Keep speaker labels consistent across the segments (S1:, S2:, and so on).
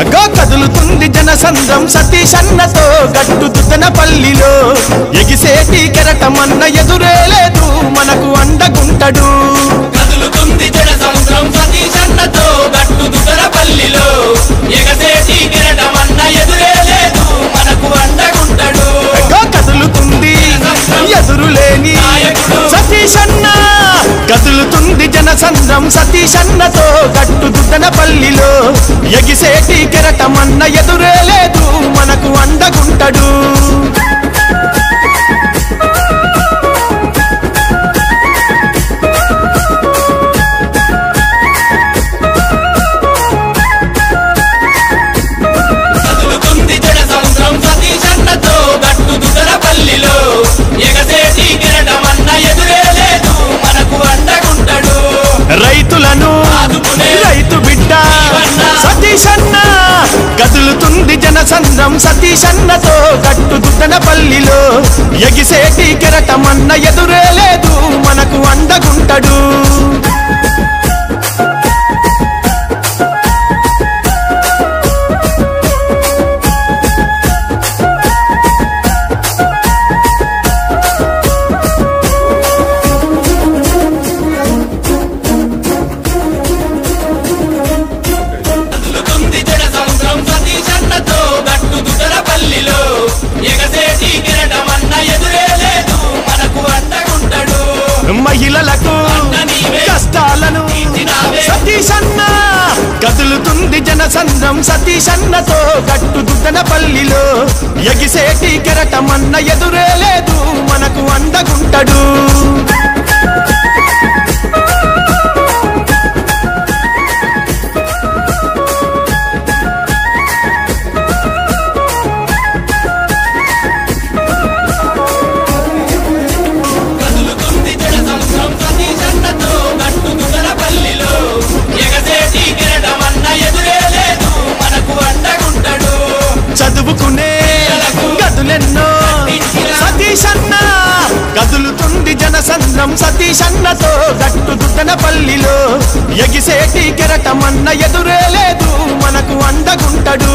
S1: అగో కదులుతుంది జనసంద్రం సతీషన్నతో గట్టు దుద్దనపల్లిలో ఎగిసేటి కెరటమన్న ఎదురే లేదు మనకు అండగుంటడు.
S2: కదులుతుంది జనసంద్రం సతీషన్నతో గట్టు దుద్దనపల్లిలో ఎగసేటి కెరటమన్న ఎదురే లేదు మనకు అండగుంటడు.
S1: అగో కదులుతుంది ఎదురులేని సతీషన్న, కదులుతుంది జనసంద్రం సతీషన్నతో గట్టు దుద్దనపల్లిలో ఎగిసేటి కెరటమన్న ఎదురే లేదు మనకు అండగుంటడు.
S2: కదులుతుంది జనసంద్రం సతీషన్నతో గట్టు దుద్దనపల్లిలో ఎగసేటి కెరటమన్న ఎదురే లేదు మనకు అండగుంటడు.
S1: రైతులను రైతు బిడ్డ సతీషన్న, కదులుతుంది జనసంద్రం సతీషన్నతో గట్టు దుద్దనపల్లిలో ఎగిసేటి కెరటమన్న ఎదురే లేదు మనకు అండగుంటడు. మహిళలకు కష్టాలను సతీషన్న, కదులుతుంది జనసంద్రం సతీషన్నతో గట్టు దుద్దనపల్లిలో ఎగిసేటి కెరటమన్న ఎదురే లేదు మనకు అండగుంటడు. చదువుకునే గదులెన్నో సతీషన్న, కదులుతుంది జనసంద్రం సతీషన్నతో గట్టు దుద్దనపల్లిలో ఎగిసేటి కెరటమన్న ఎదురే లేదు మనకు అండగుంటడు.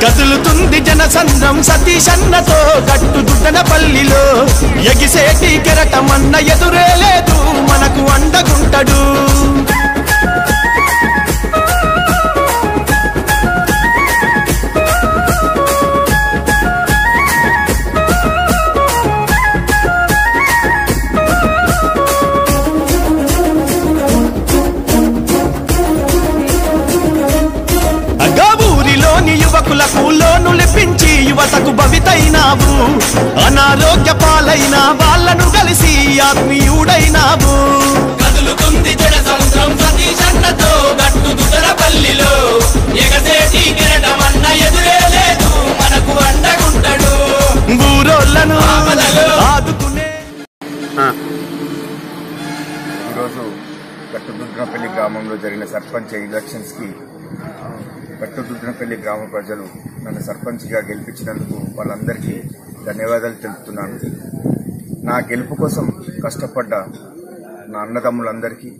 S1: కదులుతుంది జనసంద్రం సతీషన్నతో గట్టు దుద్దనపల్లిలో ఎగిసేటి కెరటమన్న ఎదురే లేదు మనకు అండగుంటడు. యువకులకు లోను లిపించి యువతకు భవితైనావు, అనారోగ్య పాలైన వాళ్ళను కలిసి ఆత్మీయుడైనావు.
S2: కదులుతుంది జనసంద్రం సతీషన్నతో గట్టు దుద్దనపల్లిలో ఎగసేటి కెరటమన్న ఎదురే లేదు మనకు అండగుంటడు.
S1: ఊరోళ్ళను ఆదుకునే
S3: ఈరోజు గట్టు దుద్దనపల్లి గ్రామంలో జరిగిన సర్పంచ్ ఎలక్షన్స్ కి గట్టు దుద్దనపల్లి గ్రామ ప్రజలు నన్ను సర్పంచ్గా గెలిపించినందుకు వాళ్ళందరికీ ధన్యవాదాలు తెలుపుతున్నాను. నా గెలుపు కోసం కష్టపడ్డ నా అన్నదమ్ములందరికీ,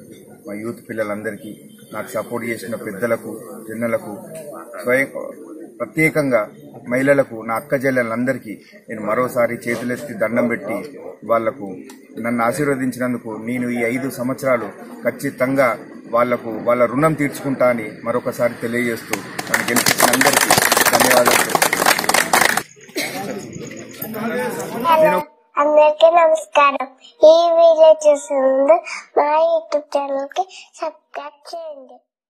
S3: మా యూత్ పిల్లలందరికీ, నాకు సపోర్ట్ చేసిన పెద్దలకు, చిన్నలకు, ప్రత్యేకంగా మహిళలకు, నా అక్క చెల్లెలందరికీ నేను మరోసారి చేతులెత్తి దండం పెట్టి వాళ్లకు నన్ను ఆశీర్వదించినందుకు నేను ఈ 5 సంవత్సరాలు ఖచ్చితంగా వాళ్లకు వాళ్ళ రుణం తీర్చుకుంటా అని మరొకసారి తెలియజేస్తూ నన్ను గెలిపించిన అందరికీ ధన్యవాదాలు.
S4: అందరికీ నమస్కారం. ఈ వీడియో చూసే ముందు మా యూట్యూబ్ ఛానల్ కి సబ్స్క్రైబ్ చేయండి.